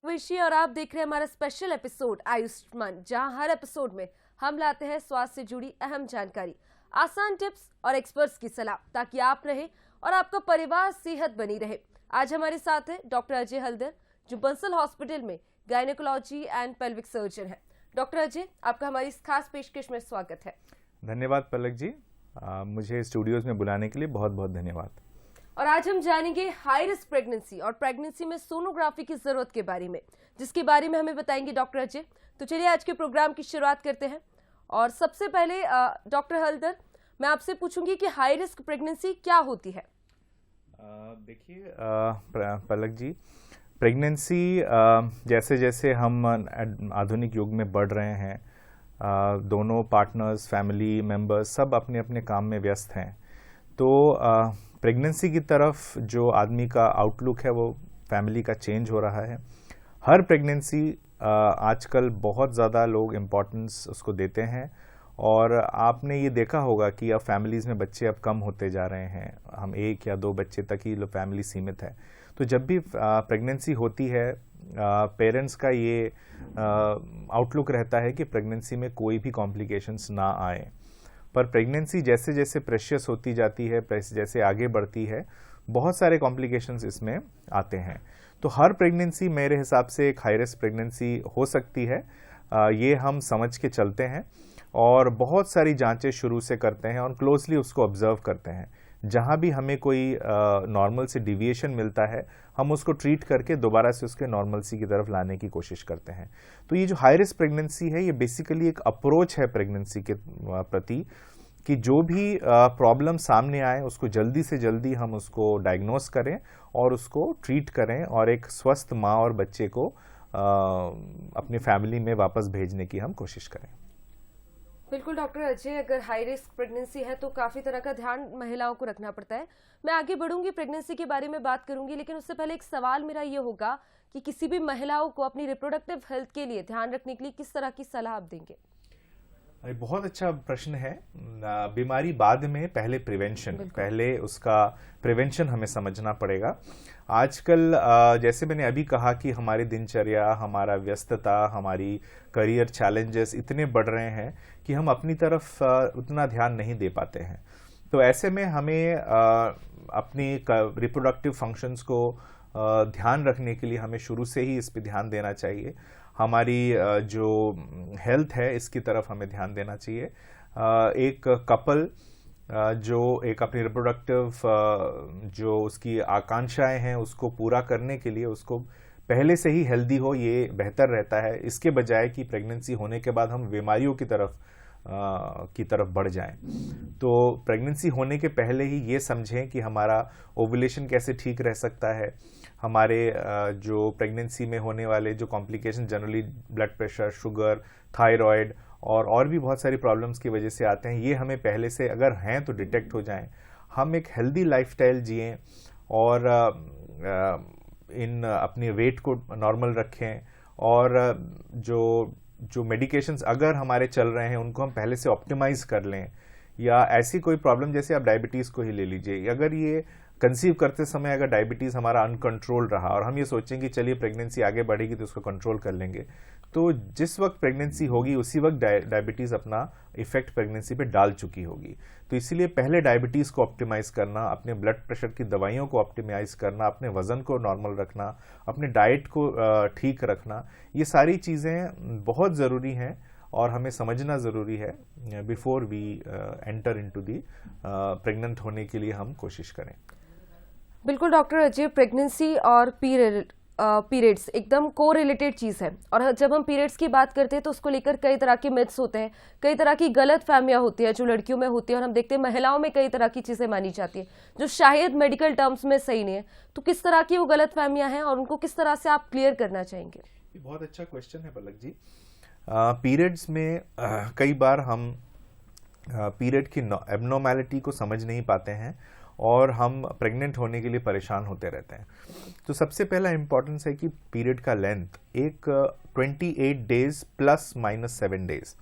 विशी और आप देख रहे हैं हमारा स्पेशल एपिसोड आयुष्मान, जहां हर एपिसोड में हम लाते हैं स्वास्थ्य से जुड़ी अहम जानकारी, आसान टिप्स और एक्सपर्ट्स की सलाह, ताकि आप रहे और आपका परिवार सेहत बनी रहे। आज हमारे साथ है डॉक्टर अजय हल्दर, जो बंसल हॉस्पिटल में गायनेकोलॉजी एंड पेल्विक सर्जन है। डॉक्टर अजय, आपका हमारी इस खास पेशकश में स्वागत है। धन्यवाद पलक जी, मुझे स्टूडियोज में बुलाने के लिए बहुत बहुत धन्यवाद। और आज हम जानेंगे हाई रिस्क प्रेगनेंसी और प्रेगनेंसी में सोनोग्राफी की जरूरत के बारे में, जिसके बारे में हमें बताएंगे डॉक्टर अजय। तो चलिए आज के प्रोग्राम की शुरुआत करते हैं। और सबसे पहले डॉक्टर हल्दर, मैं आपसे पूछूंगी कि हाई रिस्क प्रेगनेंसी क्या होती है। देखिए पलक जी, प्रेगनेंसी जैसे जैसे हम आधुनिक युग में बढ़ रहे हैं, दोनों पार्टनर्स, फैमिली मेंबर्स सब अपने अपने काम में व्यस्त हैं, तो प्रेगनेंसी की तरफ जो आदमी का आउटलुक है वो फैमिली का चेंज हो रहा है। हर प्रेगनेंसी आजकल बहुत ज़्यादा लोग इम्पोर्टेंस उसको देते हैं, और आपने ये देखा होगा कि अब फैमिलीज़ में बच्चे अब कम होते जा रहे हैं। हम 1 या 2 बच्चे तक ही फैमिली सीमित है। तो जब भी प्रेगनेंसी होती है, पेरेंट्स का ये आउटलुक रहता है कि प्रेगनेंसी में कोई भी कॉम्प्लिकेशंस ना आए। पर प्रेगनेंसी जैसे जैसे प्रेशियस होती जाती है, जैसे आगे बढ़ती है, बहुत सारे कॉम्प्लिकेशंस इसमें आते हैं। तो हर प्रेगनेंसी मेरे हिसाब से एक हाई रिस्क प्रेगनेंसी हो सकती है, ये हम समझ के चलते हैं और बहुत सारी जांचें शुरू से करते हैं और क्लोजली उसको ऑब्जर्व करते हैं। जहां भी हमें कोई नॉर्मल से डिविएशन मिलता है, हम उसको ट्रीट करके दोबारा से उसके नॉर्मलसी की तरफ लाने की कोशिश करते हैं। तो ये जो हाई रिस्क प्रेगनेंसी है, ये बेसिकली एक अप्रोच है प्रेगनेंसी के प्रति, कि जो भी प्रॉब्लम सामने आए उसको जल्दी से जल्दी हम उसको डायग्नोस करें और उसको ट्रीट करें, और एक स्वस्थ माँ और बच्चे को अपनी फैमिली में वापस भेजने की हम कोशिश करें। बिल्कुल डॉक्टर अजय, अगर हाई रिस्क प्रेगनेंसी है तो काफी तरह का ध्यान महिलाओं को रखना पड़ता है। मैं आगे बढ़ूंगी, प्रेगनेंसी के बारे में बात करूंगी, लेकिन उससे पहले एक सवाल मेरा ये होगा कि किसी भी महिलाओं को अपनी रिप्रोडक्टिव हेल्थ के लिए ध्यान रखने के लिए किस तरह की सलाह आप देंगे? बहुत अच्छा प्रश्न है। बीमारी बाद में, पहले प्रिवेंशन, पहले उसका प्रिवेंशन हमें समझना पड़ेगा। आजकल जैसे मैंने अभी कहा कि हमारी दिनचर्या, हमारा व्यस्तता, हमारी करियर चैलेंजेस इतने बढ़ रहे हैं कि हम अपनी तरफ उतना ध्यान नहीं दे पाते हैं। तो ऐसे में हमें अपनी रिप्रोडक्टिव फंक्शंस को ध्यान रखने के लिए हमें शुरू से ही इस पे ध्यान देना चाहिए। हमारी जो हेल्थ है इसकी तरफ हमें ध्यान देना चाहिए। एक कपल जो एक अपनी रिप्रोडक्टिव जो उसकी आकांक्षाएं हैं उसको पूरा करने के लिए उसको पहले से ही हेल्दी हो, ये बेहतर रहता है, इसके बजाय कि प्रेगनेंसी होने के बाद हम बीमारियों की तरफ बढ़ जाएं। तो प्रेगनेंसी होने के पहले ही ये समझें कि हमारा ओवुलेशन कैसे ठीक रह सकता है। हमारे जो प्रेगनेंसी में होने वाले जो complication generally blood pressure, sugar, thyroid और भी बहुत सारी प्रॉब्लम्स की वजह से आते हैं, ये हमें पहले से अगर हैं तो डिटेक्ट हो जाएं। हम एक हेल्दी लाइफस्टाइल जिएं और अपनी वेट को नॉर्मल रखें, और जो मेडिकेशंस अगर हमारे चल रहे हैं उनको हम पहले से ऑप्टिमाइज कर लें। या ऐसी कोई प्रॉब्लम, जैसे आप डायबिटीज़ को ही ले लीजिए, अगर ये कंसीव करते समय अगर डायबिटीज़ हमारा अनकंट्रोल रहा और हम ये सोचें कि चलिए प्रेगनेंसी आगे बढ़ेगी तो उसको कंट्रोल कर लेंगे, तो जिस वक्त प्रेगनेंसी होगी उसी वक्त डायबिटीज़ अपना इफेक्ट प्रेगनेंसी पे डाल चुकी होगी। तो इसीलिए पहले डायबिटीज़ को ऑप्टिमाइज करना, अपने ब्लड प्रेशर की दवाइयों को ऑप्टिमाइज करना, अपने वज़न को नॉर्मल रखना, अपने डाइट को ठीक रखना, ये सारी चीज़ें बहुत ज़रूरी हैं और हमें समझना ज़रूरी है before we enter into the pregnant होने के लिए हम कोशिश करें। बिल्कुल डॉक्टर अजय, प्रेगनेंसी और पीरियड्स एकदम को रिलेटेड चीज़ है, और जब हम पीरियड्स की बात करते हैं तो उसको लेकर कई तरह के मिथ्स होते हैं, कई तरह की गलत फहमियां होती है जो लड़कियों में होती है, और हम देखते हैं महिलाओं में कई तरह की चीज़ें मानी जाती है जो शायद मेडिकल टर्म्स में सही नहीं है। तो किस तरह की वो गलत फहमियां हैं और उनको किस तरह से आप क्लियर करना चाहेंगे? ये बहुत अच्छा क्वेश्चन है पलक जी। पीरियड्स में कई बार हम पीरियड की एबनॉर्मैलिटी को समझ नहीं पाते हैं और हम प्रेग्नेंट होने के लिए परेशान होते रहते हैं। तो सबसे पहला इंपॉर्टेंस है कि पीरियड का लेंथ एक 28 डेज प्लस माइनस 7 डेज।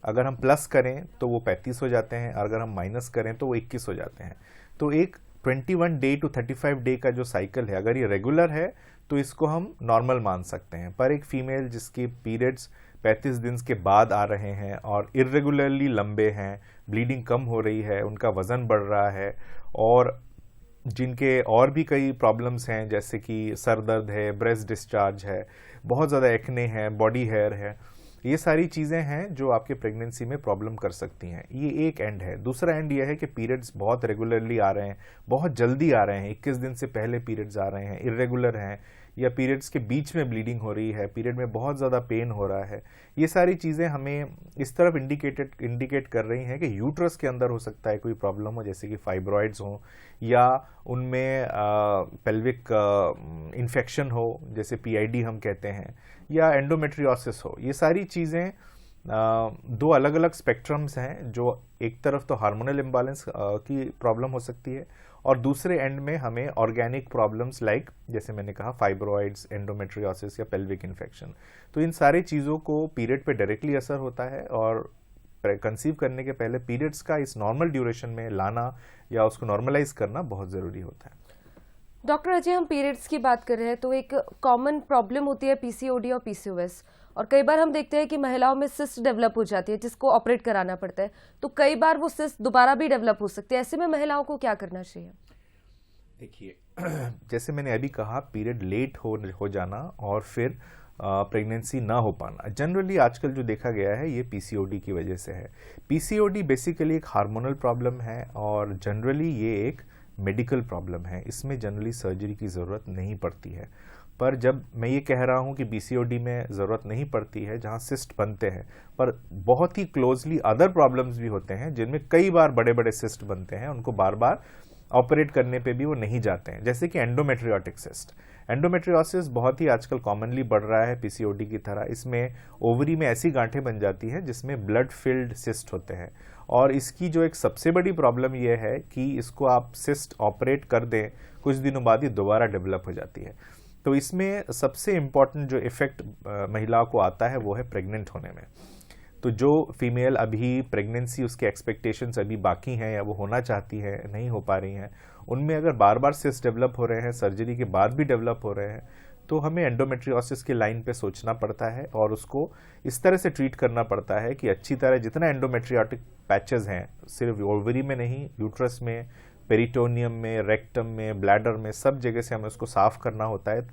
अगर हम प्लस करें तो वो 35 हो जाते हैं, अगर हम माइनस करें तो वो 21 हो जाते हैं। तो एक 21 डे टू 35 डे का जो साइकिल है, अगर ये रेगुलर है तो इसको हम नॉर्मल मान सकते हैं। पर एक फीमेल जिसके पीरियड्स 35 दिन के बाद आ रहे हैं और इर्रेगुलरली लंबे हैं, ब्लीडिंग कम हो रही है, उनका वज़न बढ़ रहा है और जिनके और भी कई प्रॉब्लम्स हैं जैसे कि सर दर्द है, ब्रेस्ट डिस्चार्ज है, बहुत ज़्यादा एक्ने है, बॉडी हेयर है, ये सारी चीज़ें हैं जो आपके प्रेगनेंसी में प्रॉब्लम कर सकती हैं। ये एक एंड है। दूसरा एंड ये है कि पीरियड्स बहुत रेगुलरली आ रहे हैं, बहुत जल्दी आ रहे हैं, 21 दिन से पहले पीरियड्स आ रहे हैं, इर्रेगुलर हैं, या पीरियड्स के बीच में ब्लीडिंग हो रही है, पीरियड में बहुत ज़्यादा पेन हो रहा है। ये सारी चीज़ें हमें इस तरफ इंडिकेट कर रही हैं कि यूट्रस के अंदर हो सकता है कोई प्रॉब्लम हो, जैसे कि फाइब्रॉइड्स हो या उनमें पेल्विक इन्फेक्शन हो, जैसे पीआईडी हम कहते हैं, या एंडोमेट्रियोसिस हो। ये सारी चीज़ें दो अलग अलग स्पेक्ट्रम्स हैं, जो एक तरफ तो हार्मोनल इम्बैलेंस की प्रॉब्लम हो सकती है और दूसरे एंड में हमें ऑर्गेनिक प्रॉब्लम्स लाइक जैसे मैंने कहा फाइब्रॉइड्स, एंडोमेट्रियोसिस या पेल्विक इन्फेक्शन। तो इन सारी चीज़ों को पीरियड पे डायरेक्टली असर होता है और कंसीव करने के पहले पीरियड्स का इस नॉर्मल ड्यूरेशन में लाना या उसको नॉर्मलाइज करना बहुत ज़रूरी होता है। डॉक्टर अजय, हम पीरियड्स की बात कर रहे हैं तो एक कॉमन प्रॉब्लम होती है पीसीओडी और पीसीओएस, और कई बार हम देखते हैं कि महिलाओं में सिस्ट डेवलप हो जाती है जिसको ऑपरेट कराना पड़ता है, तो कई बार वो सिस्ट दोबारा भी डेवलप हो सकती है। ऐसे में महिलाओं को क्या करना चाहिए? देखिए, जैसे मैंने अभी कहा, पीरियड लेट हो जाना और फिर प्रेगनेंसी ना हो पाना, जनरली आजकल जो देखा गया है ये पीसीओडी की वजह से है। पीसीओडी बेसिकली एक हार्मोनल प्रॉब्लम है और जनरली ये एक मेडिकल प्रॉब्लम है। इसमें जनरली सर्जरी की ज़रूरत नहीं पड़ती है। पर जब मैं ये कह रहा हूँ कि पीसीओडी में ज़रूरत नहीं पड़ती है, जहाँ सिस्ट बनते हैं, पर बहुत ही क्लोजली अदर प्रॉब्लम्स भी होते हैं जिनमें कई बार बड़े बड़े सिस्ट बनते हैं, उनको बार बार ऑपरेट करने पे भी वो नहीं जाते हैं, जैसे कि एंडोमेट्रियोटिक सिस्ट। एंडोमेट्रियोसिस बहुत ही आजकल कॉमनली बढ़ रहा है पीसीओडी की तरह। इसमें ओवरी में ऐसी गांठें बन जाती हैं जिसमें ब्लड फिल्ड सिस्ट होते हैं और इसकी जो एक सबसे बड़ी प्रॉब्लम यह है कि इसको आप सिस्ट ऑपरेट कर दें, कुछ दिनों बाद ही दोबारा डेवलप हो जाती है। तो इसमें सबसे इम्पॉर्टेंट जो इफेक्ट महिलाओं को आता है वो है प्रेग्नेंट होने में। तो जो फीमेल अभी प्रेगनेंसी, उसके एक्सपेक्टेशंस अभी बाकी हैं या वो होना चाहती है, नहीं हो पा रही हैं, उनमें अगर बार बार सिस्ट डेवलप हो रहे हैं, सर्जरी के बाद भी डेवलप हो रहे हैं, तो हमें एंडोमेट्रियोसिस की लाइन पे सोचना पड़ता है और उसको इस तरह से ट्रीट करना पड़ता है कि अच्छी तरह जितना एंडोमेट्रियोटिक पैचेस हैं, सिर्फ ओवरी में नहीं, यूट्रस में, पेरिटोनियम में, रेक्टम में, ब्लैडर में, सब जगह से हमें उसको साफ करना होता है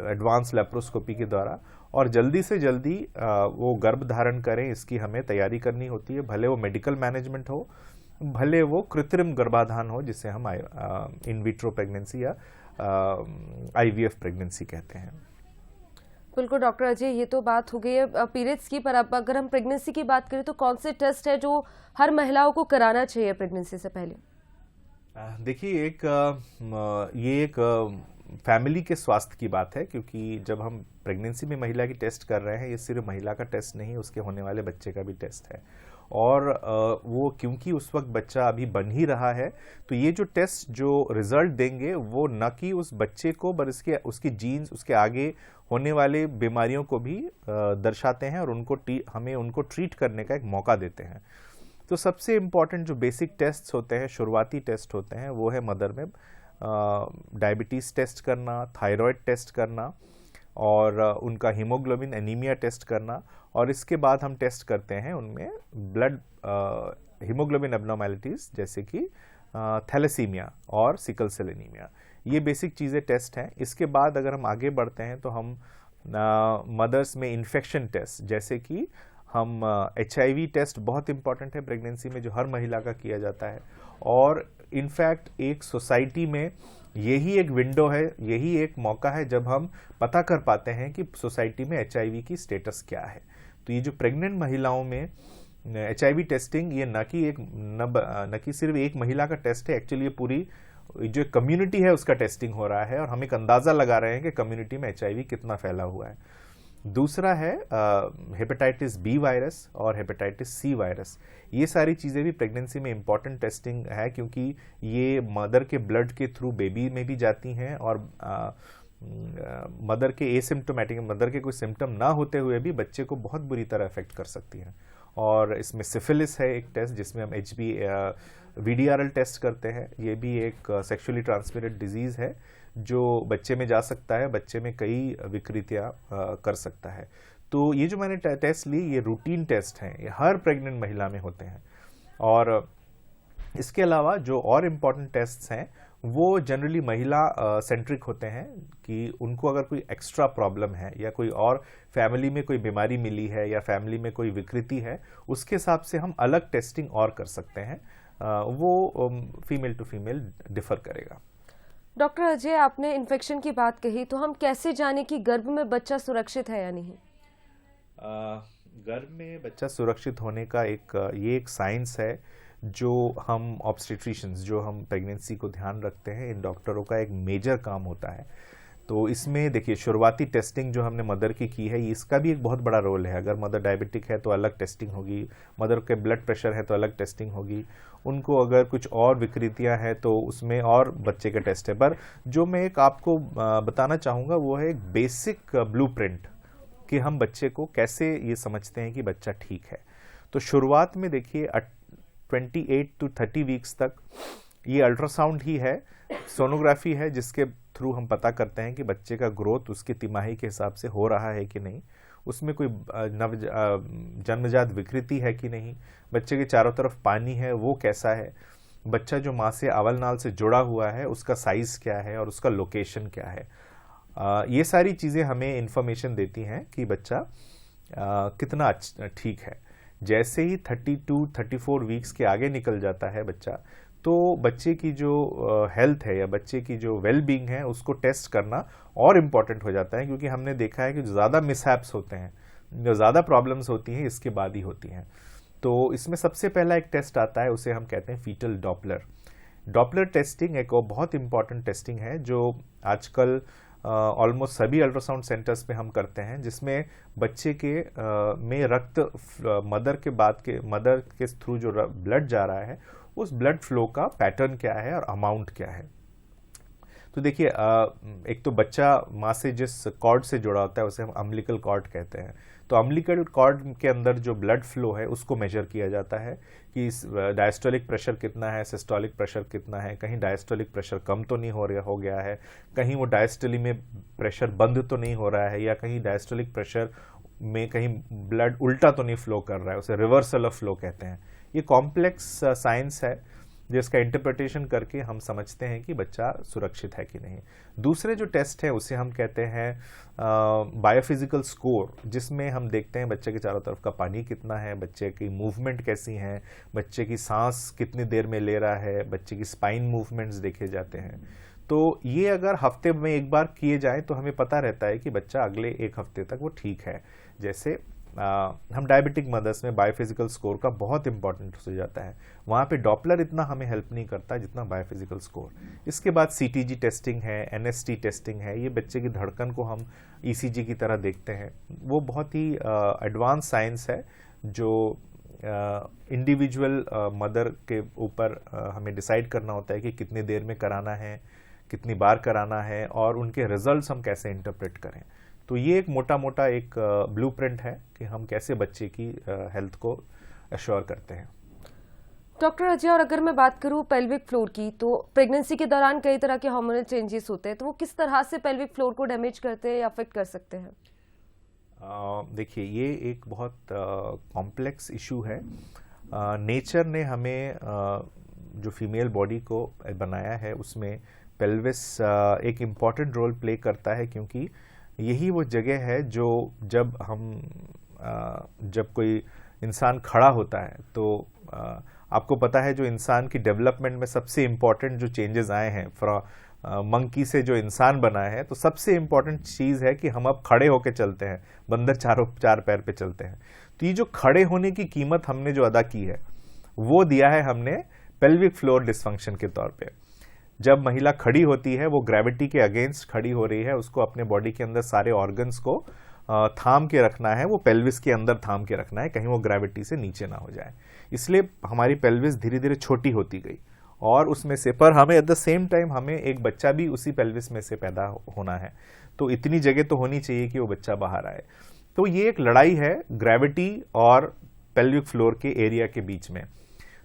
एडवांस लेप्रोस्कोपी के द्वारा, और जल्दी से जल्दी वो गर्भ धारण करें, इसकी हमें तैयारी करनी होती है। भले वो मेडिकल मैनेजमेंट हो, भले वो कृत्रिम गर्भाधान हो, जिसे हम इन विट्रो प्रेगनेंसी या आईवीएफ प्रेगनेंसी कहते हैं। बिल्कुल डॉक्टर अजय, ये तो बात हो गई है पीरियड्स की, पर अब अगर हम प्रेगनेंसी की बात करें तो कौन से टेस्ट है जो हर महिलाओं को कराना चाहिए प्रेगनेंसी से पहले? देखिए, ये एक फैमिली के स्वास्थ्य की बात है, क्योंकि जब हम प्रेगनेंसी में महिला की टेस्ट कर रहे हैं, ये सिर्फ महिला का टेस्ट नहीं, उसके होने वाले बच्चे का भी टेस्ट है। और वो क्योंकि उस वक्त बच्चा अभी बन ही रहा है, तो ये जो टेस्ट जो रिजल्ट देंगे वो न कि उस बच्चे को, पर उसकी जीन्स, उसके आगे होने वाले बीमारियों को भी दर्शाते हैं और हमें उनको ट्रीट करने का एक मौका देते हैं। तो सबसे इम्पॉर्टेंट जो बेसिक टेस्ट होते हैं, शुरुआती टेस्ट होते हैं, वो है मदर में डायबिटीज़ टेस्ट करना, थायराइड टेस्ट करना और उनका हीमोग्लोबिन एनीमिया टेस्ट करना, और इसके बाद हम टेस्ट करते हैं उनमें ब्लड हीमोग्लोबिन एब्नॉर्मैलिटीज़ जैसे कि थैलेसीमिया और सिकल सेल एनीमिया। ये बेसिक चीज़ें टेस्ट हैं। इसके बाद अगर हम आगे बढ़ते हैं तो हम मदर्स में इन्फेक्शन टेस्ट, जैसे कि हम HIV टेस्ट बहुत इंपॉर्टेंट है प्रेगनेंसी में, जो हर महिला का किया जाता है। और इनफैक्ट एक सोसाइटी में यही एक विंडो है, यही एक मौका है जब हम पता कर पाते हैं कि सोसाइटी में HIV की स्टेटस क्या है। तो ये जो प्रेग्नेंट महिलाओं में HIV टेस्टिंग, ये न कि सिर्फ एक महिला का टेस्ट है, एक्चुअली ये पूरी जो कम्युनिटी है उसका टेस्टिंग हो रहा है और हम एक अंदाजा लगा रहे हैं कि कम्युनिटी में HIV कितना फैला हुआ है। दूसरा है हेपेटाइटिस बी वायरस और हेपेटाइटिस सी वायरस। ये सारी चीज़ें भी प्रेगनेंसी में इम्पॉर्टेंट टेस्टिंग है, क्योंकि ये मदर के ब्लड के थ्रू बेबी में भी जाती हैं और मदर के एसिम्प्टोमेटिक, मदर के कोई सिम्टम ना होते हुए भी बच्चे को बहुत बुरी तरह अफेक्ट कर सकती हैं। और इसमें सिफिलिस है एक टेस्ट जिसमें हम VDRL टेस्ट करते हैं। ये भी एक सेक्सुअली ट्रांसमिटेड डिजीज़ है जो बच्चे में जा सकता है, बच्चे में कई विकृतियाँ कर सकता है। तो ये जो मैंने टेस्ट ली, ये रूटीन टेस्ट हैं, ये हर प्रेग्नेंट महिला में होते हैं। और इसके अलावा जो और इम्पॉर्टेंट टेस्ट्स हैं वो जनरली महिला सेंट्रिक होते हैं कि उनको अगर कोई एक्स्ट्रा प्रॉब्लम है या कोई और फैमिली में कोई बीमारी मिली है या फैमिली में कोई विकृति है, उसके हिसाब से हम अलग टेस्टिंग और कर सकते हैं। वो फीमेल टू फीमेल डिफर करेगा। डॉक्टर अजय, आपने इन्फेक्शन की बात कही, तो हम कैसे जाने कि गर्भ में बच्चा सुरक्षित है या नहीं? गर्भ में बच्चा सुरक्षित होने का ये एक साइंस है जो हम ऑब्स्टेट्रिशियंस, जो हम प्रेगनेंसी को ध्यान रखते हैं, इन डॉक्टरों का एक मेजर काम होता है। तो इसमें देखिए, शुरुआती टेस्टिंग जो हमने मदर की है, इसका भी एक बहुत बड़ा रोल है। अगर मदर डायबिटिक है तो अलग टेस्टिंग होगी, मदर के ब्लड प्रेशर है तो अलग टेस्टिंग होगी, उनको अगर कुछ और विकृतियां हैं तो उसमें और बच्चे का टेस्ट है। पर जो मैं एक आपको बताना चाहूँगा वो है एक बेसिक ब्लूप्रिंट कि हम बच्चे को कैसे ये समझते हैं कि बच्चा ठीक है। तो शुरुआत में देखिए 28 to 30 वीक्स तक ये अल्ट्रासाउंड ही है, सोनोग्राफी है, जिसके थ्रू हम पता करते हैं कि बच्चे का ग्रोथ उसके तिमाही के हिसाब से हो रहा है कि नहीं, उसमें कोई जन्मजात विकृति है कि नहीं, बच्चे के चारों तरफ पानी है वो कैसा है, बच्चा जो माँ से अवल नाल से जुड़ा हुआ है उसका साइज क्या है और उसका लोकेशन क्या है। ये सारी चीज़ें हमें इंफॉर्मेशन देती हैं कि बच्चा कितना ठीक है। जैसे ही 32-34 वीक्स के आगे निकल जाता है बच्चा, तो बच्चे की जो हेल्थ है या बच्चे की जो वेल बीइंग है उसको टेस्ट करना और इम्पॉर्टेंट हो जाता है, क्योंकि हमने देखा है कि जो ज़्यादा मिसहैप्स होते हैं, जो ज़्यादा प्रॉब्लम्स होती हैं, इसके बाद ही होती हैं। तो इसमें सबसे पहला एक टेस्ट आता है, उसे हम कहते हैं फीटल डॉपलर टेस्टिंग। एक और बहुत इंपॉर्टेंट टेस्टिंग है जो आजकल ऑलमोस्ट सभी अल्ट्रासाउंड सेंटर्स पे हम करते हैं, जिसमें बच्चे के में रक्त मदर के थ्रू जो ब्लड जा रहा है उस ब्लड फ्लो का पैटर्न क्या है और अमाउंट क्या है। तो देखिए, एक तो बच्चा माँ से जिस कॉर्ड से जुड़ा होता है उसे हम अम्बिलिकल कॉर्ड कहते हैं। तो अम्बिलिकल कॉर्ड के अंदर जो ब्लड फ्लो है उसको मेजर किया जाता है कि डायस्टोलिक प्रेशर कितना है, सिस्टोलिक प्रेशर कितना है, कहीं डायस्टोलिक प्रेशर कम तो नहीं हो गया है, कहीं वो डायस्टोली में प्रेशर बंद तो नहीं हो रहा है, या कहीं डायस्टोलिक प्रेशर में कहीं ब्लड उल्टा तो नहीं फ्लो कर रहा है, उसे रिवर्सल ऑफ फ्लो कहते हैं। ये कॉम्प्लेक्स साइंस है जिसका इंटरप्रिटेशन करके हम समझते हैं कि बच्चा सुरक्षित है कि नहीं। दूसरे जो टेस्ट है उसे हम कहते हैं बायोफिजिकल स्कोर, जिसमें हम देखते हैं बच्चे के चारों तरफ का पानी कितना है, बच्चे की मूवमेंट कैसी है, बच्चे की सांस कितनी देर में ले रहा है, बच्चे की स्पाइन मूवमेंट्स देखे जाते हैं। तो ये अगर हफ्ते में एक बार किए जाए तो हमें पता रहता है कि बच्चा अगले एक हफ्ते तक वो ठीक है। जैसे हम डायबिटिक मदर्स में बायोफिजिकल स्कोर का बहुत इंपॉर्टेंट हो जाता है, वहाँ पे डॉपलर इतना हमें हेल्प नहीं करता जितना बायोफिजिकल स्कोर। इसके बाद CTG टेस्टिंग है, NST टेस्टिंग है, ये बच्चे की धड़कन को हम ECG की तरह देखते हैं। वो बहुत ही एडवांस साइंस है जो इंडिविजुअल मदर के ऊपर हमें डिसाइड करना होता है कि कितनी देर में कराना है, कितनी बार कराना है, और उनके रिजल्ट्स हम कैसे इंटरप्रेट करें। तो ये एक मोटा एक ब्लूप्रिंट है कि हम कैसे बच्चे की हेल्थ को एश्योर करते हैं। डॉक्टर अजय, और अगर मैं बात करूं पेल्विक फ्लोर की, तो प्रेगनेंसी के दौरान कई तरह के हार्मोनल चेंजेस होते हैं, तो वो किस तरह से पेल्विक फ्लोर को डैमेज करते हैं या अफेक्ट कर सकते हैं? देखिए, ये एक बहुत कॉम्प्लेक्स इशू है। नेचर ने हमें जो फीमेल बॉडी को बनाया है उसमें पेल्विस एक इम्पॉर्टेंट रोल प्ले करता है, क्योंकि यही वो जगह है जो जब कोई इंसान खड़ा होता है तो आपको पता है जो इंसान की डेवलपमेंट में सबसे इम्पॉर्टेंट जो चेंजेस आए हैं फ्रॉम मंकी से जो इंसान बना है, तो सबसे इम्पॉर्टेंट चीज़ है कि हम अब खड़े होकर चलते हैं, बंदर चार पैर पे चलते हैं। तो ये जो खड़े होने की कीमत हमने जो अदा की है वो दिया है हमने पेल्विक फ्लोर डिसफंक्शन के तौर पे। जब महिला खड़ी होती है वो ग्रेविटी के अगेंस्ट खड़ी हो रही है, उसको अपने बॉडी के अंदर सारे ऑर्गन्स को थाम के रखना है, वो पेल्विस के अंदर थाम के रखना है, कहीं वो ग्रेविटी से नीचे ना हो जाए। इसलिए हमारी पेल्विस धीरे धीरे छोटी होती गई, और उसमें से पर हमें एट द सेम टाइम हमें एक बच्चा भी उसी पेल्विस में से पैदा होना है, तो इतनी जगह तो होनी चाहिए कि वो बच्चा बाहर आए। तो ये एक लड़ाई है ग्रेविटी और पेल्विक फ्लोर के एरिया के बीच में।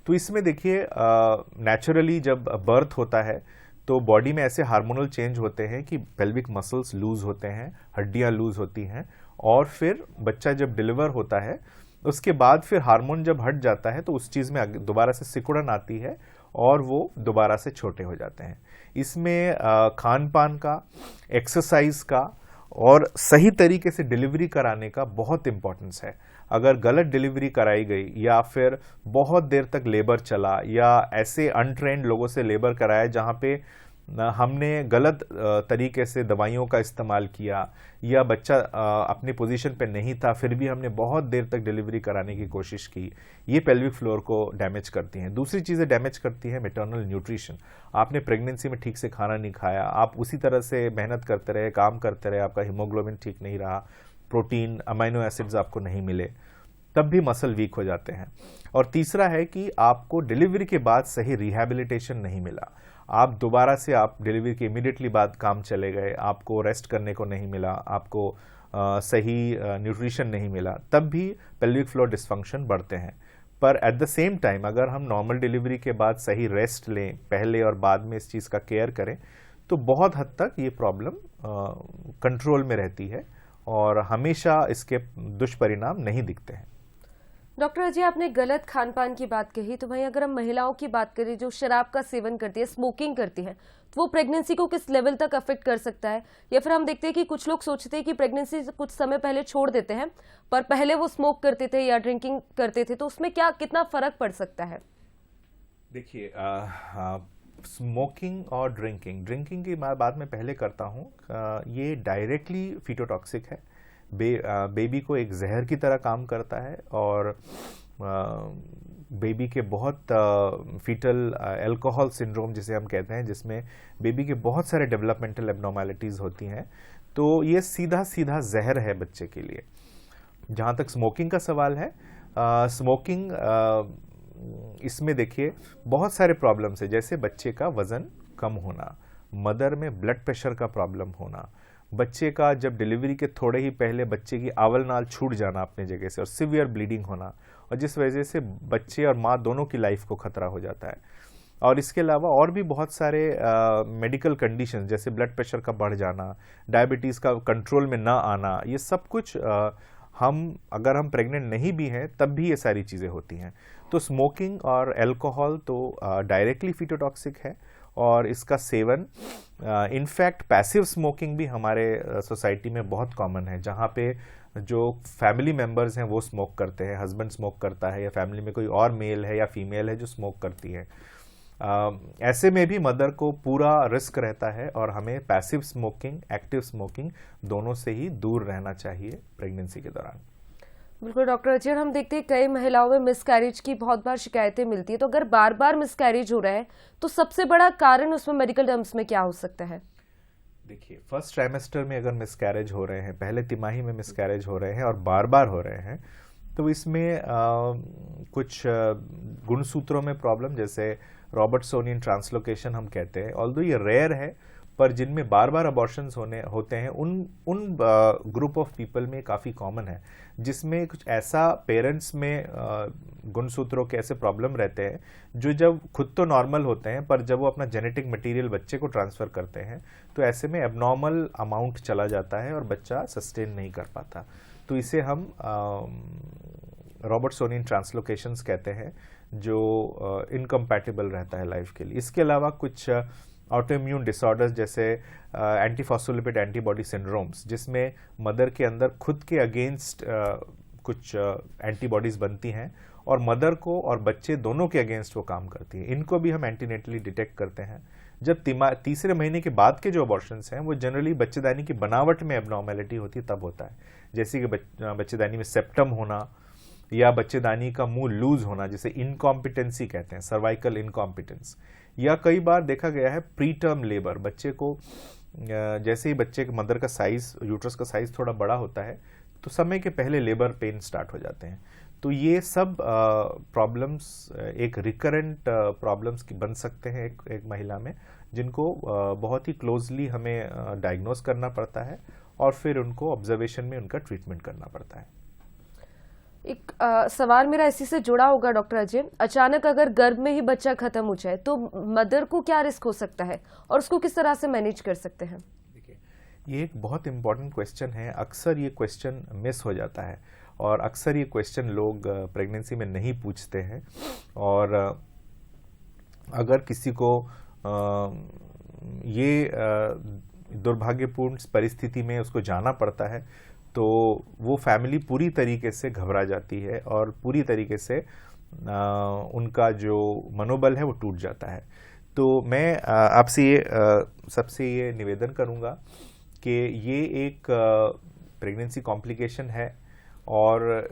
तो इसमें देखिए नेचुरली जब बर्थ होता है तो बॉडी में ऐसे हार्मोनल चेंज होते हैं कि पेल्विक मसल्स लूज होते हैं, हड्डियां लूज होती हैं, और फिर बच्चा जब डिलीवर होता है उसके बाद फिर हार्मोन जब हट जाता है तो उस चीज में दोबारा से सिकुड़न आती है और वो दोबारा से छोटे हो जाते हैं। इसमें खान पान का, एक्सरसाइज का और सही तरीके से डिलीवरी कराने का बहुत इंपॉर्टेंस है। अगर गलत डिलीवरी कराई गई या फिर बहुत देर तक लेबर चला या ऐसे अनट्रेन्ड लोगों से लेबर कराया जहां पे हमने गलत तरीके से दवाइयों का इस्तेमाल किया या बच्चा अपनी पोजीशन पे नहीं था फिर भी हमने बहुत देर तक डिलीवरी कराने की कोशिश की, ये पेल्विक फ्लोर को डैमेज करती हैं। दूसरी चीज़ें डैमेज करती है मैटरनल न्यूट्रिशन। आपने प्रेगनेंसी में ठीक से खाना नहीं खाया, आप उसी तरह से मेहनत करते रहे, काम करते रहे, आपका हीमोग्लोबिन ठीक नहीं रहा, प्रोटीन, अमाइनो एसिड्स आपको नहीं मिले, तब भी मसल वीक हो जाते हैं। और तीसरा है कि आपको डिलीवरी के बाद सही रिहैबिलिटेशन नहीं मिला, आप दोबारा से आप डिलीवरी के इमीडिएटली बाद काम चले गए, आपको रेस्ट करने को नहीं मिला, आपको सही न्यूट्रिशन नहीं मिला, तब भी पेल्विक फ्लोर डिस्फंक्शन बढ़ते हैं। पर एट द सेम टाइम अगर हम नॉर्मल डिलीवरी के बाद सही रेस्ट लें, पहले और बाद में इस चीज़ का केयर करें, तो बहुत हद तक ये प्रॉब्लम कंट्रोल में रहती है और हमेशा इसके दुष्परिणाम नहीं दिखते हैं। डॉक्टर अजय, आपने गलत खान पान की बात कही, तो भाई अगर हम महिलाओं की बात करें जो शराब का सेवन करती है, स्मोकिंग करती है, तो वो प्रेगनेंसी को किस लेवल तक अफेक्ट कर सकता है? या फिर हम देखते हैं कि कुछ लोग सोचते हैं कि प्रेगनेंसी से कुछ समय पहले छोड़ देते हैं, पर पहले वो स्मोक करते थे या ड्रिंकिंग करते थे, तो उसमें कितना फर्क पड़ सकता है? देखिए, स्मोकिंग और ड्रिंकिंग की मैं बात मैं पहले करता हूँ, ये डायरेक्टली फीटोटॉक्सिक है, बेबी को एक जहर की तरह काम करता है और बेबी के बहुत फीटल अल्कोहल सिंड्रोम जिसे हम कहते हैं, जिसमें बेबी के बहुत सारे डेवलपमेंटल एब्नॉर्मैलिटीज़ होती हैं, तो ये सीधा सीधा जहर है बच्चे के लिए। जहाँ तक स्मोकिंग का सवाल है, स्मोकिंग इसमें देखिए बहुत सारे प्रॉब्लम्स है, जैसे बच्चे का वज़न कम होना, मदर में ब्लड प्रेशर का प्रॉब्लम होना, बच्चे का जब डिलीवरी के थोड़े ही पहले बच्चे की आवल नाल छूट जाना अपने जगह से और सीवियर ब्लीडिंग होना, और जिस वजह से बच्चे और माँ दोनों की लाइफ को खतरा हो जाता है। और इसके अलावा और भी बहुत सारे मेडिकल कंडीशंस जैसे ब्लड प्रेशर का बढ़ जाना, डायबिटीज़ का कंट्रोल में ना आना, ये सब कुछ अगर हम प्रेग्नेंट नहीं भी हैं तब भी ये सारी चीज़ें होती हैं। तो स्मोकिंग और अल्कोहल तो डायरेक्टली फीटोटॉक्सिक है और इसका सेवन, इनफैक्ट पैसिव स्मोकिंग भी हमारे सोसाइटी में बहुत कॉमन है, जहाँ पे जो फैमिली मेंबर्स हैं वो स्मोक करते हैं, हस्बैंड स्मोक करता है या फैमिली में कोई और मेल है या फीमेल है जो स्मोक करती है। ऐसे में भी मदर को पूरा रिस्क रहता है और हमें पैसिव स्मोकिंग, एक्टिव स्मोकिंग दोनों से ही दूर रहना चाहिए प्रेगनेंसी के दौरान। बिल्कुल डॉक्टर अजय, हम देखते हैं कई महिलाओं में मिसकैरेज की बहुत बार शिकायतें मिलती है, तो अगर बार बार मिसकैरेज हो रहा है तो सबसे बड़ा कारण उसमें मेडिकल टर्म्स में क्या हो सकता है? देखिए, फर्स्ट ट्राइमेस्टर में अगर मिसकैरेज हो रहे हैं, पहले तिमाही में मिसकैरेज हो रहे हैं और बार बार हो रहे हैं, तो इसमें कुछ गुणसूत्रों में प्रॉब्लम, जैसे रॉबर्टसोनियन ट्रांसलोकेशन हम कहते हैं, ऑल्दो ये रेयर है, पर जिनमें बार बार अबॉर्शंस होते हैं उन ग्रुप ऑफ पीपल में काफ़ी कॉमन है, जिसमें कुछ ऐसा पेरेंट्स में गुणसूत्रों के ऐसे प्रॉब्लम रहते हैं जो जब खुद तो नॉर्मल होते हैं, पर जब वो अपना जेनेटिक मटेरियल बच्चे को ट्रांसफ़र करते हैं तो ऐसे में एबनॉर्मल अमाउंट चला जाता है और बच्चा सस्टेन नहीं कर पाता। तो इसे हम रॉबर्टसोनियन ट्रांसलोकेशंस कहते हैं, जो इनकम्पैटिबल रहता है लाइफ के लिए। इसके अलावा कुछ ऑटोइम्यून डिसऑर्डर्स जैसे एंटीफॉस्फोलिपिड एंटीबॉडी सिंड्रोम्स, जिसमें मदर के अंदर खुद के अगेंस्ट कुछ एंटीबॉडीज बनती हैं और मदर को और बच्चे दोनों के अगेंस्ट वो काम करती है। इनको भी हम एंटीनेटली डिटेक्ट करते हैं। जब तीसरे महीने के बाद के जो अबॉर्शंस हैं वो जनरली बच्चेदानी की बनावट में एबनॉर्मेलिटी होती है, तब होता है, जैसे कि बच्चेदानी में सेप्टम होना या बच्चेदानी का मुंह लूज होना, जिसे इनकॉम्पिटेंसी कहते हैं, सर्वाइकल इनकॉम्पिटेंस। या कई बार देखा गया है प्री टर्म लेबर, बच्चे को जैसे ही बच्चे के मदर का साइज, यूट्रस का साइज थोड़ा बड़ा होता है तो समय के पहले लेबर पेन स्टार्ट हो जाते हैं। तो ये सब प्रॉब्लम्स एक रिकरेंट प्रॉब्लम्स की बन सकते हैं एक महिला में, जिनको बहुत ही क्लोजली हमें डायग्नोस करना पड़ता है और फिर उनको ऑब्जर्वेशन में उनका ट्रीटमेंट करना पड़ता है। एक सवाल मेरा इसी से जुड़ा होगा डॉक्टर अजय, अचानक अगर गर्भ में ही बच्चा खत्म हो जाए तो मदर को क्या रिस्क हो सकता है और उसको किस तरह से मैनेज कर सकते हैं? देखिए, ये एक बहुत इम्पोर्टेंट क्वेश्चन है। अक्सर ये क्वेश्चन मिस हो जाता है और अक्सर ये क्वेश्चन लोग प्रेगनेंसी में नहीं पूछते हैं। और अगर किसी को ये दुर्भाग्यपूर्ण परिस्थिति में उसको जाना पड़ता है तो वो फैमिली पूरी तरीके से घबरा जाती है और पूरी तरीके से उनका जो मनोबल है वो टूट जाता है। तो मैं आपसे ये सबसे ये निवेदन करूँगा कि ये एक प्रेगनेंसी कॉम्प्लिकेशन है और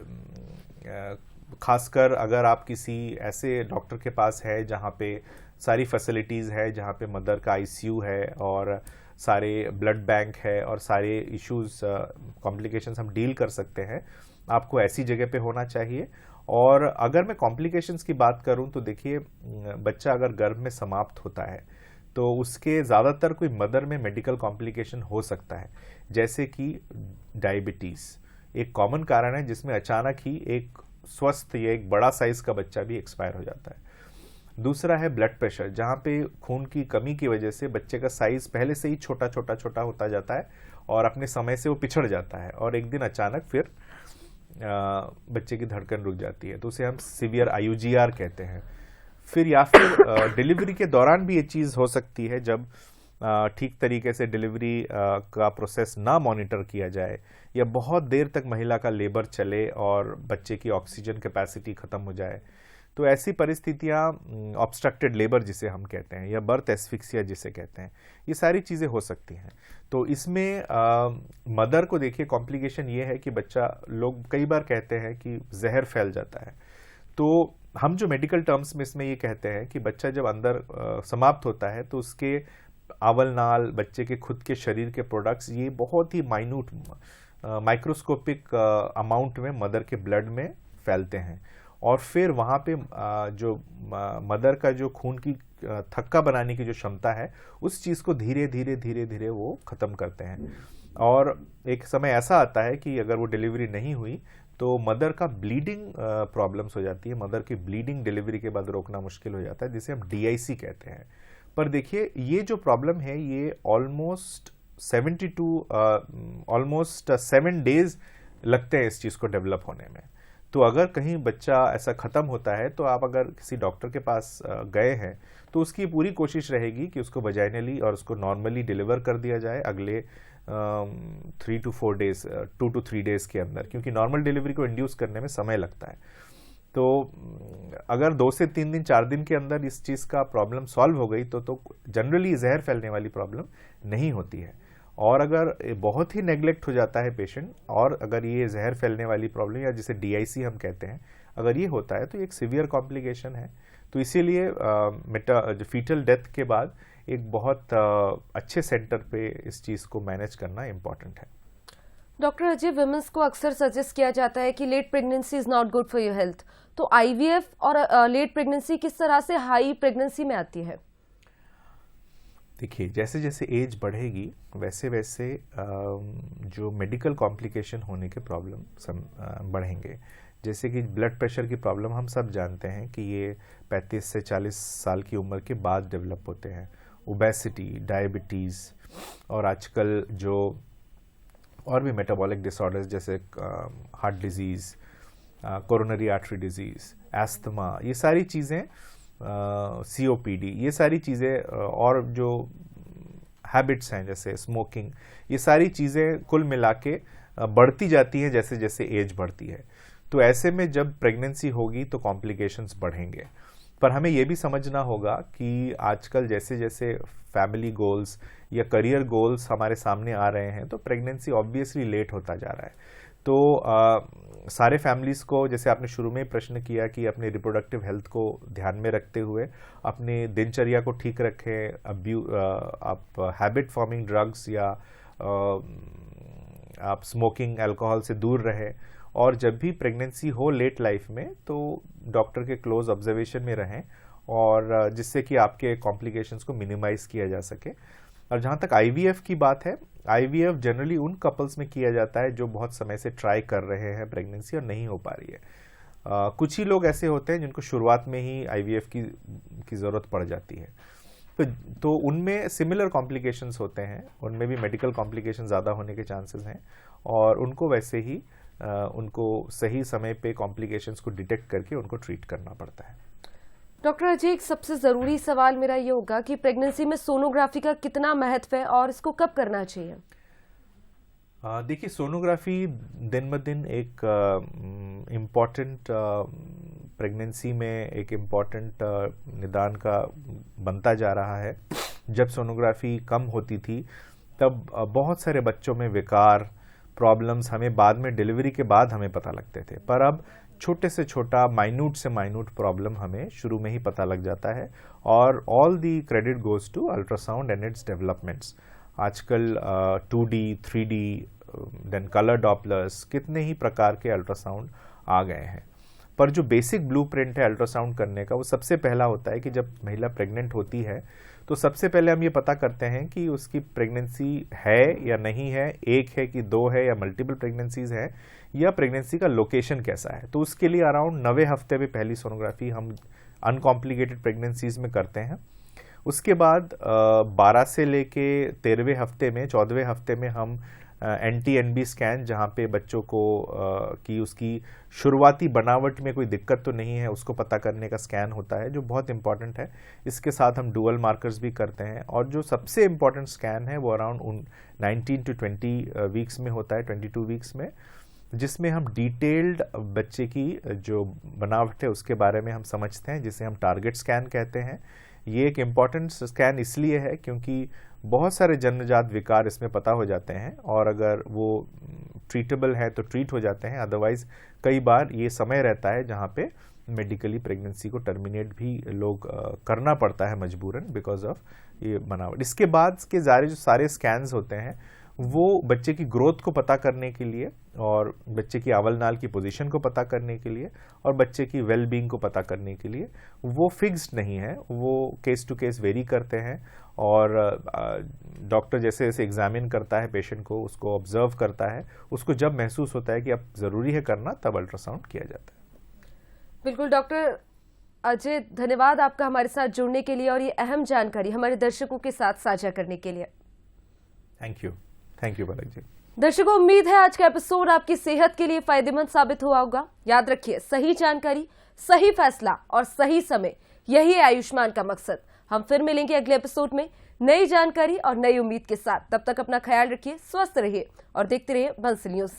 खासकर अगर आप किसी ऐसे डॉक्टर के पास है जहाँ पे सारी फैसिलिटीज़ है, जहाँ पे मदर का आईसीयू है और सारे ब्लड बैंक है और सारे इश्यूज कॉम्प्लिकेशंस हम डील कर सकते हैं, आपको ऐसी जगह पे होना चाहिए। और अगर मैं कॉम्प्लिकेशंस की बात करूं तो देखिए, बच्चा अगर गर्भ में समाप्त होता है तो उसके ज़्यादातर कोई मदर में मेडिकल कॉम्प्लिकेशन हो सकता है, जैसे कि डायबिटीज़ एक कॉमन कारण है जिसमें अचानक ही एक स्वस्थ या एक बड़ा साइज का बच्चा भी एक्सपायर हो जाता है। दूसरा है ब्लड प्रेशर, जहाँ पे खून की कमी की वजह से बच्चे का साइज पहले से ही छोटा छोटा छोटा होता जाता है और अपने समय से वो पिछड़ जाता है और एक दिन अचानक फिर बच्चे की धड़कन रुक जाती है, तो उसे हम सीवियर IUGR कहते हैं। फिर या फिर डिलीवरी के दौरान भी ये चीज़ हो सकती है, जब ठीक तरीके से डिलीवरी का प्रोसेस ना मॉनिटर किया जाए या बहुत देर तक महिला का लेबर चले और बच्चे की ऑक्सीजन कैपेसिटी ख़त्म हो जाए, तो ऐसी परिस्थितियां ऑब्स्ट्रक्टेड लेबर जिसे हम कहते हैं या बर्थ एस्फिक्सिया जिसे कहते हैं, ये सारी चीज़ें हो सकती हैं। तो इसमें मदर को देखिए, कॉम्प्लिकेशन ये है कि बच्चा, लोग कई बार कहते हैं कि जहर फैल जाता है, तो हम जो मेडिकल टर्म्स में इसमें ये कहते हैं कि बच्चा जब अंदर समाप्त होता है तो उसके आवल नाल, बच्चे के खुद के शरीर के प्रोडक्ट्स, ये बहुत ही माइन्यूट माइक्रोस्कोपिक अमाउंट में मदर के ब्लड में फैलते हैं और फिर वहाँ पे जो मदर का जो खून की थक्का बनाने की जो क्षमता है, उस चीज़ को धीरे धीरे धीरे धीरे वो ख़त्म करते हैं। और एक समय ऐसा आता है कि अगर वो डिलीवरी नहीं हुई तो मदर का ब्लीडिंग प्रॉब्लम्स हो जाती है, मदर की ब्लीडिंग डिलीवरी के बाद रोकना मुश्किल हो जाता है, जिसे हम DIC कहते हैं। पर देखिए, ये जो प्रॉब्लम है ये ऑलमोस्ट 7 डेज लगते हैं इस चीज़ को डेवलप होने में। तो अगर कहीं बच्चा ऐसा ख़त्म होता है तो आप अगर किसी डॉक्टर के पास गए हैं तो उसकी पूरी कोशिश रहेगी कि उसको वजाइनली और उसको नॉर्मली डिलीवर कर दिया जाए अगले 3 to 4 डेज, 2 to 3 डेज के अंदर, क्योंकि नॉर्मल डिलीवरी को इंड्यूस करने में समय लगता है। तो अगर 2 से 3 दिन 4 दिन के अंदर इस चीज़ का प्रॉब्लम सॉल्व हो गई तो जनरली जहर फैलने वाली प्रॉब्लम नहीं होती है। और अगर बहुत ही नेग्लेक्ट हो जाता है पेशेंट और अगर ये जहर फैलने वाली प्रॉब्लम या जिसे DIC हम कहते हैं, अगर ये होता है तो एक सीवियर कॉम्प्लिकेशन है। तो इसीलिए फीटल डेथ के बाद एक बहुत अच्छे सेंटर पे इस चीज़ को मैनेज करना इम्पॉर्टेंट है। डॉक्टर अजय, विमेंस को अक्सर सजेस्ट किया जाता है कि late pregnancy is not good for your health, तो IVF और लेट प्रेगनेंसी किस तरह से हाई प्रेगनेंसी में आती है? देखिए, जैसे जैसे एज बढ़ेगी वैसे वैसे जो मेडिकल कॉम्प्लिकेशन होने के प्रॉब्लम बढ़ेंगे। जैसे कि ब्लड प्रेशर की प्रॉब्लम हम सब जानते हैं कि ये 35 से 40 साल की उम्र के बाद डेवलप होते हैं। ओबेसिटी, डायबिटीज़ और आजकल जो और भी मेटाबॉलिक डिसऑर्डर्स जैसे heart disease, coronary artery disease, asthma, ये सारी चीज़ें, COPD, ये सारी चीज़ें और जो हैबिट्स हैं जैसे स्मोकिंग, ये सारी चीज़ें कुल मिला के बढ़ती जाती हैं जैसे जैसे एज बढ़ती है। तो ऐसे में जब प्रेगनेंसी होगी तो कॉम्प्लिकेशंस बढ़ेंगे। पर हमें ये भी समझना होगा कि आजकल जैसे जैसे फैमिली गोल्स या करियर गोल्स हमारे सामने आ रहे हैं तो प्रेगनेंसी ऑब्वियसली लेट होता जा रहा है। तो सारे फैमिलीज़ को, जैसे आपने शुरू में प्रश्न किया कि अपने रिप्रोडक्टिव हेल्थ को ध्यान में रखते हुए अपने दिनचर्या को ठीक रखें, आप हैबिट फॉर्मिंग ड्रग्स या आप स्मोकिंग, अल्कोहल से दूर रहें और जब भी प्रेगनेंसी हो लेट लाइफ में तो डॉक्टर के क्लोज ऑब्जर्वेशन में रहें और जिससे कि आपके कॉम्प्लिकेशंस को मिनिमाइज किया जा सके। और जहाँ तक आईवीएफ की बात है, आईवीएफ जनरली उन कपल्स में किया जाता है जो बहुत समय से ट्राई कर रहे हैं प्रेगनेंसी और नहीं हो पा रही है। कुछ ही लोग ऐसे होते हैं जिनको शुरुआत में ही आईवीएफ की ज़रूरत पड़ जाती है, तो उनमें सिमिलर कॉम्प्लिकेशंस होते हैं, उनमें भी मेडिकल कॉम्प्लिकेशन ज़्यादा होने के चांसेस हैं और उनको वैसे ही उनको सही समय पे कॉम्प्लिकेशंस को डिटेक्ट करके उनको ट्रीट करना पड़ता है। डॉक्टर अजय, एक सबसे ज़रूरी सवाल मेरा ये होगा कि प्रेगनेंसी में सोनोग्राफी का कितना महत्व है और इसको कब करना चाहिए? देखिए, सोनोग्राफी दिन ब दिन एक इम्पॉर्टेंट प्रेगनेंसी में एक इम्पॉर्टेंट निदान का बनता जा रहा है। जब सोनोग्राफी कम होती थी तब बहुत सारे बच्चों में विकार प्रॉब्लम्स हमें बाद में डिलीवरी के बाद हमें पता लगते थे, पर अब छोटे से छोटा माइन्यूट से माइन्यूट प्रॉब्लम हमें शुरू में ही पता लग जाता है और all the credit goes to ultrasound and its developments. आजकल 2D 3D then colour Doppler's, कितने ही प्रकार के अल्ट्रासाउंड आ गए हैं, पर जो बेसिक ब्लूप्रिंट है अल्ट्रासाउंड करने का वो सबसे पहला होता है कि जब महिला प्रेग्नेंट होती है तो सबसे पहले हम ये पता करते हैं कि उसकी प्रेगनेंसी है या नहीं है, एक है कि दो है या मल्टीपल प्रेगनेंसीज है, या प्रेगनेंसी का लोकेशन कैसा है। तो उसके लिए अराउंड 90 हफ्ते में पहली सोनोग्राफी हम अनकॉम्प्लिकेटेड प्रेगनेंसीज में करते हैं। उसके बाद 12 से लेके 13वें हफ्ते में 14वें हफ्ते में हम NT-NB स्कैन, जहाँ पे बच्चों को कि उसकी शुरुआती बनावट में कोई दिक्कत तो नहीं है उसको पता करने का स्कैन होता है, जो बहुत इंपॉर्टेंट है। इसके साथ हम डुअल मार्कर्स भी करते हैं और जो सबसे इम्पॉर्टेंट स्कैन है वो अराउंड 19 to 20 वीक्स में होता है, 22 वीक्स में, जिसमें हम डिटेल्ड बच्चे की जो बनावट है उसके बारे में हम समझते हैं, जिसे हम टारगेट स्कैन कहते हैं। ये एक इम्पॉर्टेंट स्कैन इसलिए है क्योंकि बहुत सारे जन्मजात विकार इसमें पता हो जाते हैं और अगर वो ट्रीटेबल है तो ट्रीट हो जाते हैं, अदरवाइज कई बार ये समय रहता है जहाँ पे मेडिकली प्रेगनेंसी को टर्मिनेट भी लोग करना पड़ता है मजबूरन बिकॉज ऑफ ये बनावट। इसके बाद के जो सारे स्कैन्स होते हैं वो बच्चे की ग्रोथ को पता करने के लिए और बच्चे की आवल नाल की पोजीशन को पता करने के लिए और बच्चे की वेल बीइंग को पता करने के लिए, वो फिक्स्ड नहीं है, वो केस टू केस वेरी करते हैं और डॉक्टर जैसे जैसे एग्जामिन करता है पेशेंट को, उसको ऑब्जर्व करता है, उसको जब महसूस होता है कि अब ज़रूरी है करना, तब अल्ट्रासाउंड किया जाता है। बिल्कुल डॉक्टर अजय, धन्यवाद आपका हमारे साथ जुड़ने के लिए और ये अहम जानकारी हमारे दर्शकों के साथ साझा करने के लिए। थैंक यू पलक जी। दर्शकों, उम्मीद है आज का एपिसोड आपकी सेहत के लिए फायदेमंद साबित हुआ होगा। याद रखिए, सही जानकारी, सही फैसला और सही समय, यही है आयुष्मान का मकसद। हम फिर मिलेंगे अगले एपिसोड में नई जानकारी और नई उम्मीद के साथ। तब तक अपना ख्याल रखिए, स्वस्थ रहिए और देखते रहिए बंसल न्यूज।